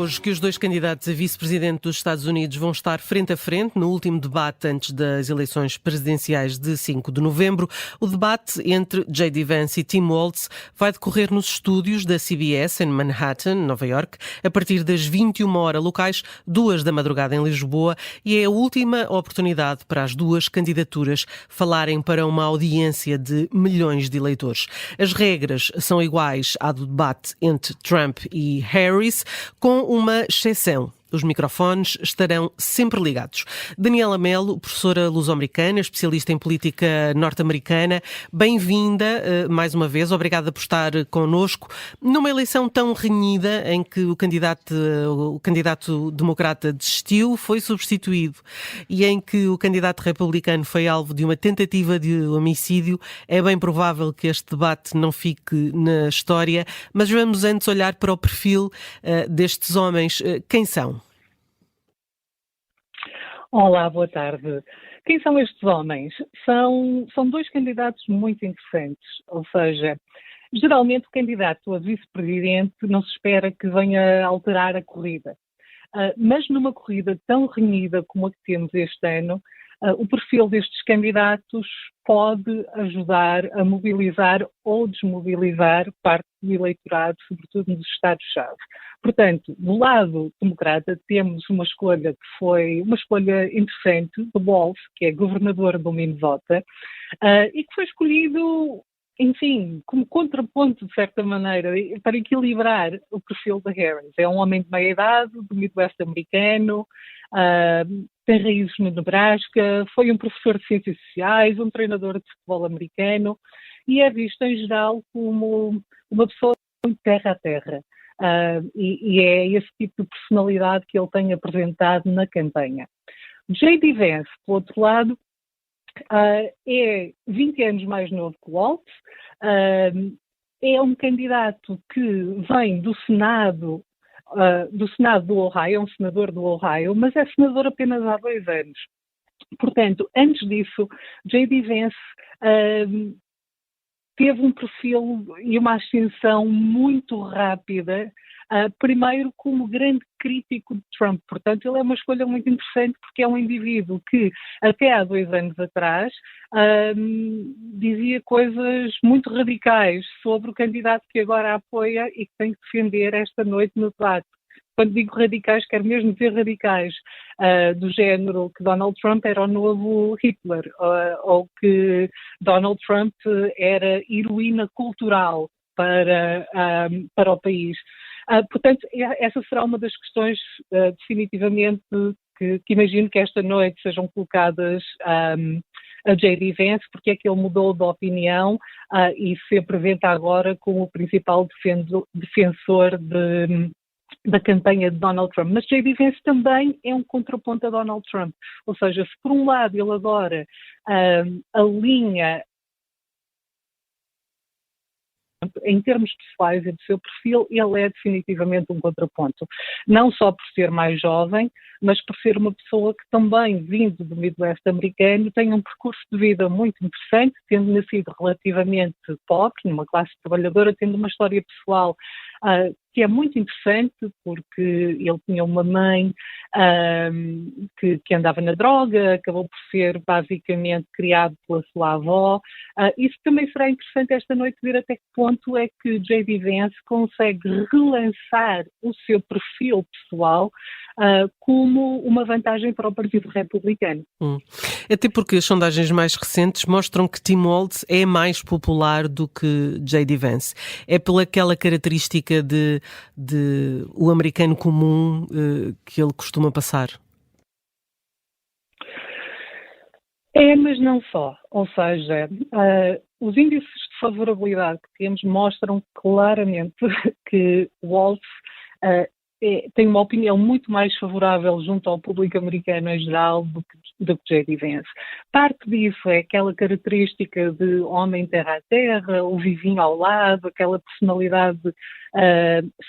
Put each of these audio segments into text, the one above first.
hoje que os dois candidatos a vice-presidente dos Estados Unidos vão estar frente a frente no último debate antes das eleições presidenciais de 5 de novembro. O debate entre J.D. Vance e Tim Walz vai decorrer nos estúdios da CBS em Manhattan, Nova York, a partir das 21 horas locais, 2 da madrugada em Lisboa, e é a última oportunidade para as duas candidaturas falarem para uma audiência de milhões de eleitores. As regras são iguais à do debate entre Trump e Harris, com uma exceção. Os microfones estarão sempre ligados. Daniela Melo, professora luso-americana, especialista em política norte-americana, bem-vinda mais uma vez. Obrigada por estar connosco. Numa eleição tão renhida em que o candidato democrata desistiu, foi substituído, e em que o candidato republicano foi alvo de uma tentativa de homicídio, é bem provável que este debate não fique na história. Mas vamos antes olhar para o perfil destes homens. Quem são? Olá, boa tarde. Quem são estes homens? São dois candidatos muito interessantes, ou seja, geralmente o candidato a vice-presidente não se espera que venha alterar a corrida, mas numa corrida tão renhida como a que temos este ano, o perfil destes candidatos pode ajudar a mobilizar ou desmobilizar parte do eleitorado, sobretudo nos estados-chave. Portanto, do lado democrata temos uma escolha que foi uma escolha interessante, do Walz, que é governador do Minnesota, e que foi escolhido, enfim, como contraponto, de certa maneira, para equilibrar o perfil de Harris. É um homem de meia idade, do Midwest americano, tem raízes no Nebraska, foi um professor de ciências sociais, um treinador de futebol americano, e é visto em geral como uma pessoa muito terra a terra. E é esse tipo de personalidade que ele tem apresentado na campanha. J.D. Vance, por outro lado, é 20 anos mais novo que Walz, é um candidato que vem do Senado do Ohio, é um senador do Ohio, mas é senador apenas há 2 anos. Portanto, antes disso, J.D. Vance teve um perfil e uma ascensão muito rápida, primeiro como grande crítico de Trump. Portanto, ele é uma escolha muito interessante porque é um indivíduo que até há 2 anos atrás dizia coisas muito radicais sobre o candidato que agora apoia e que tem que defender esta noite no debate. Quando digo radicais, quero mesmo dizer radicais, do género que Donald Trump era o novo Hitler, ou que Donald Trump era heroína cultural para o país. Portanto, essa será uma das questões definitivamente que imagino que esta noite sejam colocadas a J.D. Vance, porque é que ele mudou de opinião e se apresenta agora como o principal defensor da campanha de Donald Trump. Mas J.D. Vance também é um contraponto a Donald Trump. Ou seja, se por um lado ele agora alinha em termos pessoais e do seu perfil, ele é definitivamente um contraponto. Não só por ser mais jovem, mas por ser uma pessoa que também, vindo do Midwest americano, tem um percurso de vida muito interessante, tendo nascido relativamente pobre, numa classe trabalhadora, tendo uma história pessoal que é muito interessante, porque ele tinha uma mãe que andava na droga, acabou por ser basicamente criado pela sua avó. Isso também será interessante esta noite, ver até que ponto é que J.D. Vance consegue relançar o seu perfil pessoal como uma vantagem para o Partido Republicano. Até porque as sondagens mais recentes mostram que Tim Walz é mais popular do que J.D. Vance. É pelaquela característica de o americano comum que ele costuma passar? É, mas não só. Ou seja, os índices de favorabilidade que temos mostram claramente que Walz tem uma opinião muito mais favorável junto ao público americano em geral do que J.D. Vance. Parte disso é aquela característica de homem terra a terra, o vizinho ao lado, aquela personalidade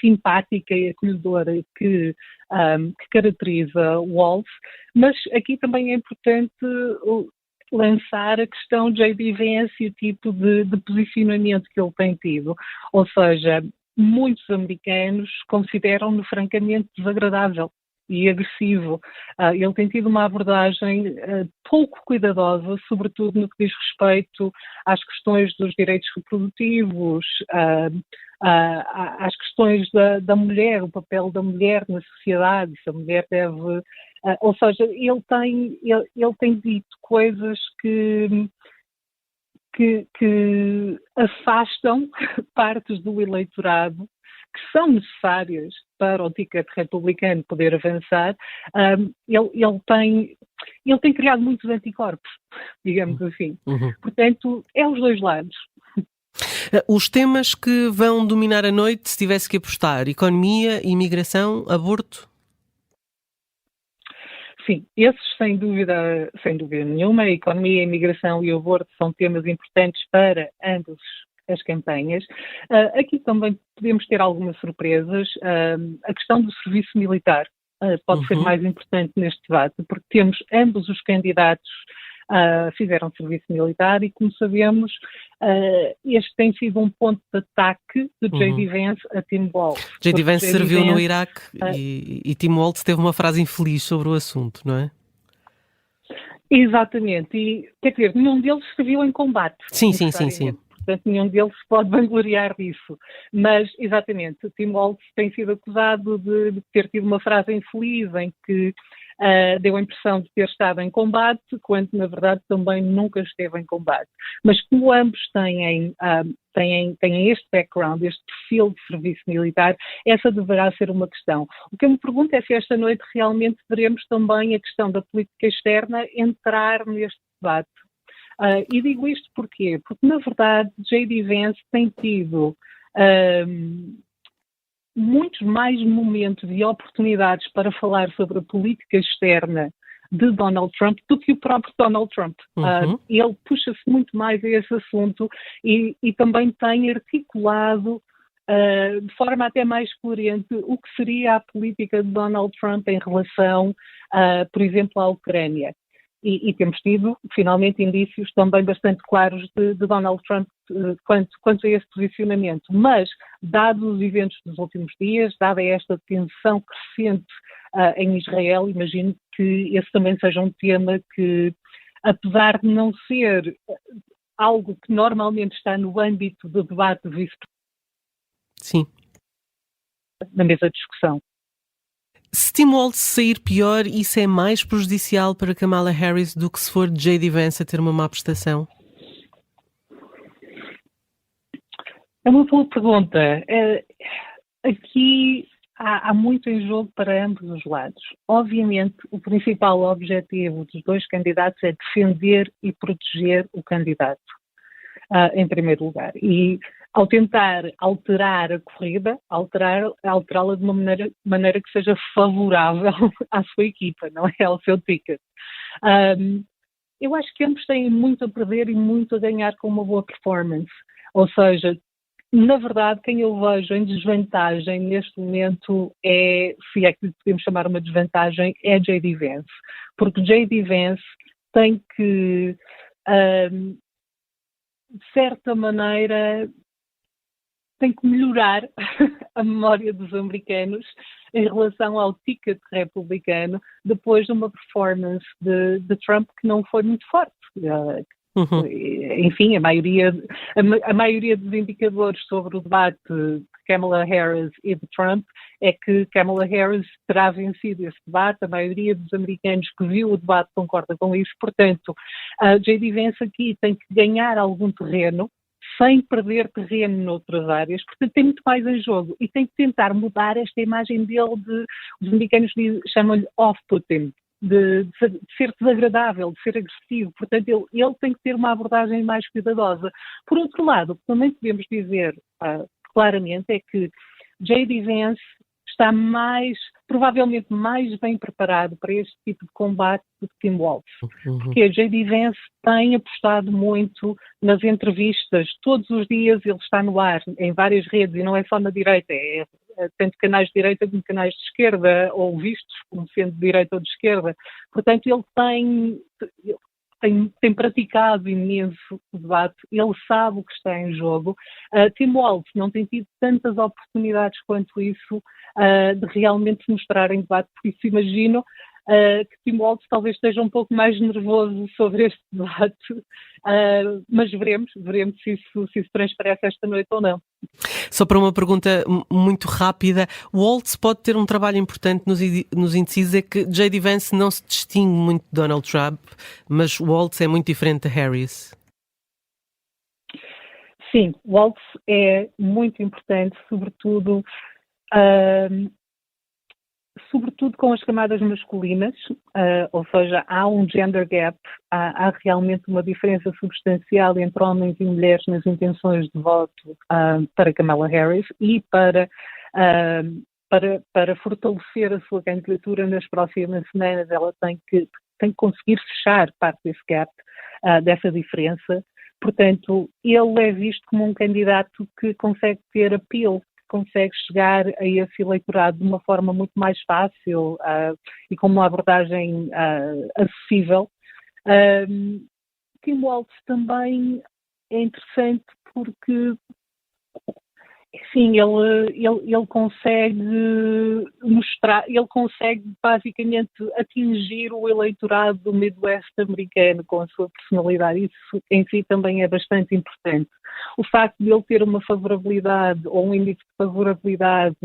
simpática e acolhedora que caracteriza Walz, mas aqui também é importante lançar a questão de J.D. Vance e o tipo de posicionamento que ele tem tido. Ou seja, muitos americanos consideram-no francamente desagradável e agressivo. Ele tem tido uma abordagem pouco cuidadosa, sobretudo no que diz respeito às questões dos direitos reprodutivos, às questões da mulher, o papel da mulher na sociedade, se a mulher deve... ou seja, ele tem dito coisas que afastam partes do eleitorado que são necessárias para o ticket republicano poder avançar. Ele tem criado muitos anticorpos, digamos assim. Portanto, é os dois lados. Os temas que vão dominar a noite, se tivesse que apostar: economia, imigração, aborto? Sim, esses sem dúvida nenhuma. A economia, a imigração e o aborto são temas importantes para ambas as campanhas. Aqui também podemos ter algumas surpresas. A questão do serviço militar pode ser mais importante neste debate, porque temos ambos os candidatos fizeram serviço militar e, como sabemos, este tem sido um ponto de ataque de J.D. Vance a Tim Walz. J.D. Vance serviu no Iraque e Tim Walz teve uma frase infeliz sobre o assunto, não é? Exatamente. E, quer dizer, nenhum deles serviu em combate. Sim. Portanto, nenhum deles se pode vangloriar disso. Mas, exatamente, Tim Walz tem sido acusado de ter tido uma frase infeliz em que deu a impressão de ter estado em combate, quando, na verdade, também nunca esteve em combate. Mas como ambos têm este background, este perfil de serviço militar, essa deverá ser uma questão. O que eu me pergunto é se esta noite realmente veremos também a questão da política externa entrar neste debate. E digo isto porquê? Porque, na verdade, J.D. Vance tem tido muitos mais momentos e oportunidades para falar sobre a política externa de Donald Trump do que o próprio Donald Trump. Ele puxa-se muito mais a esse assunto e também tem articulado de forma até mais coerente o que seria a política de Donald Trump em relação, por exemplo, à Ucrânia. E temos tido, finalmente, indícios também bastante claros de Donald Trump quanto a esse posicionamento. Mas, dados os eventos dos últimos dias, dada esta tensão crescente em Israel, imagino que esse também seja um tema que, apesar de não ser algo que normalmente está no âmbito do debate do vice-presidente, na mesa de discussão. Se Tim Walz sair pior, isso é mais prejudicial para Kamala Harris do que se for J.D. Vance a ter uma má prestação? É uma boa pergunta. Aqui há muito em jogo para ambos os lados. Obviamente, o principal objetivo dos dois candidatos é defender e proteger o candidato, em primeiro lugar. E ao tentar alterar a corrida, alterá-la de uma maneira que seja favorável à sua equipa, não é? Ao seu ticket. Eu acho que ambos têm muito a perder e muito a ganhar com uma boa performance. Ou seja, na verdade, quem eu vejo em desvantagem neste momento se é que podemos chamar uma desvantagem, é J.D. Vance. Porque J.D. Vance tem que, de certa maneira, tem que melhorar a memória dos americanos em relação ao ticket republicano depois de uma performance de Trump que não foi muito forte. Enfim, a maioria dos indicadores sobre o debate de Kamala Harris e de Trump é que Kamala Harris terá vencido esse debate. A maioria dos americanos que viu o debate concorda com isso. Portanto, J.D. Vance aqui tem que ganhar algum terreno sem perder terreno noutras áreas, portanto tem muito mais em jogo e tem que tentar mudar esta imagem dele os americanos chamam-lhe off-putting, de ser desagradável, de ser agressivo. Portanto, ele tem que ter uma abordagem mais cuidadosa. Por outro lado, o que também podemos dizer claramente é que J.D. Vance está provavelmente mais bem preparado para este tipo de combate do que Tim Walz. Porque a J.D. Vance tem apostado muito nas entrevistas. Todos os dias ele está no ar, em várias redes, e não é só na direita, tanto canais de direita como canais de esquerda, ou vistos como sendo de direita ou de esquerda. Portanto, ele tem praticado imenso o debate, ele sabe o que está em jogo. Tim Walz não tem tido tantas oportunidades quanto isso de realmente se mostrar em debate, por isso imagino que Tim Walz talvez esteja um pouco mais nervoso sobre este debate, mas veremos se isso transparece esta noite ou não. Só para uma pergunta muito rápida, Walz pode ter um trabalho importante nos indecisos, é que J.D. Vance não se distingue muito de Donald Trump, mas Walz é muito diferente de Harris. Sim, Walz é muito importante, sobretudo com as camadas masculinas, ou seja, há um gender gap, há realmente uma diferença substancial entre homens e mulheres nas intenções de voto para Kamala Harris e para fortalecer a sua candidatura nas próximas semanas, ela tem que conseguir fechar parte desse gap, dessa diferença. Portanto, ele é visto como um candidato que consegue ter apelo, consegue chegar a esse eleitorado de uma forma muito mais fácil e com uma abordagem acessível. Tim Walz também é interessante porque, sim, ele consegue mostrar, ele consegue basicamente atingir o eleitorado do Midwest americano com a sua personalidade. Isso em si também é bastante importante. O facto de ele ter uma favorabilidade ou um índice de favorabilidade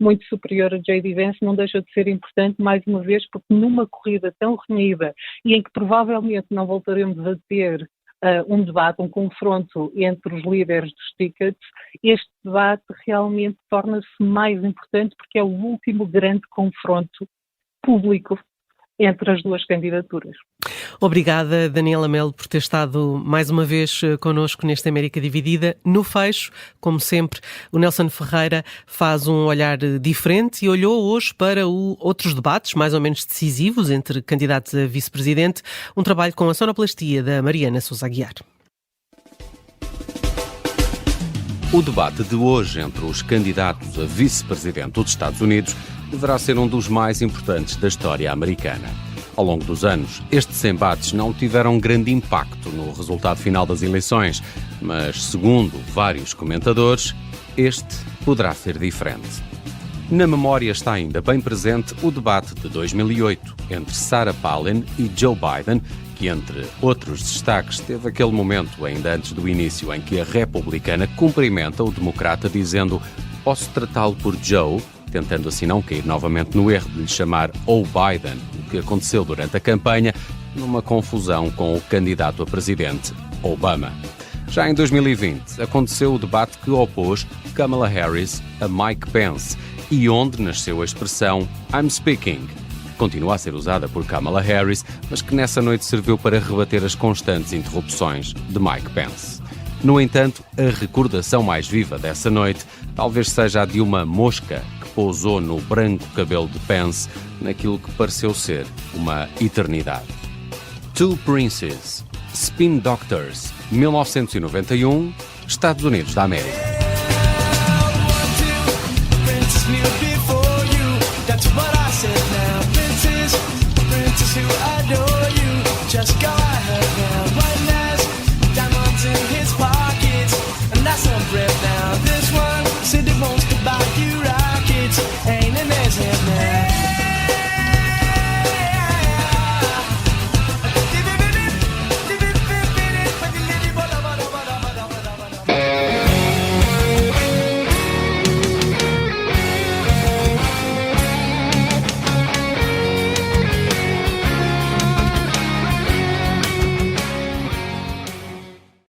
muito superior a J.D. Vance não deixa de ser importante, mais uma vez, porque numa corrida tão renhida e em que provavelmente não voltaremos a ter um debate, um confronto entre os líderes dos tickets, este debate realmente torna-se mais importante porque é o último grande confronto público entre as duas candidaturas. Obrigada, Daniela Melo, por ter estado mais uma vez connosco nesta América Dividida. No fecho, como sempre, o Nelson Ferreira faz um olhar diferente e olhou hoje para outros debates mais ou menos decisivos entre candidatos a vice-presidente, um trabalho com a sonoplastia da Mariana Sousa Aguiar. O debate de hoje entre os candidatos a vice-presidente dos Estados Unidos deverá ser um dos mais importantes da história americana. Ao longo dos anos, estes embates não tiveram grande impacto no resultado final das eleições, mas, segundo vários comentadores, este poderá ser diferente. Na memória está ainda bem presente o debate de 2008 entre Sarah Palin e Joe Biden, que, entre outros destaques, teve aquele momento, ainda antes do início, em que a republicana cumprimenta o democrata dizendo «posso tratá-lo por Joe», tentando assim não cair novamente no erro de lhe chamar O Biden, o que aconteceu durante a campanha, numa confusão com o candidato a presidente, Obama. Já em 2020, aconteceu o debate que opôs Kamala Harris a Mike Pence e onde nasceu a expressão I'm speaking, que continua a ser usada por Kamala Harris, mas que nessa noite serviu para rebater as constantes interrupções de Mike Pence. No entanto, a recordação mais viva dessa noite talvez seja a de uma mosca que pousou no branco cabelo de Pence naquilo que pareceu ser uma eternidade. Two Princes, Spin Doctors, 1991, Estados Unidos da América.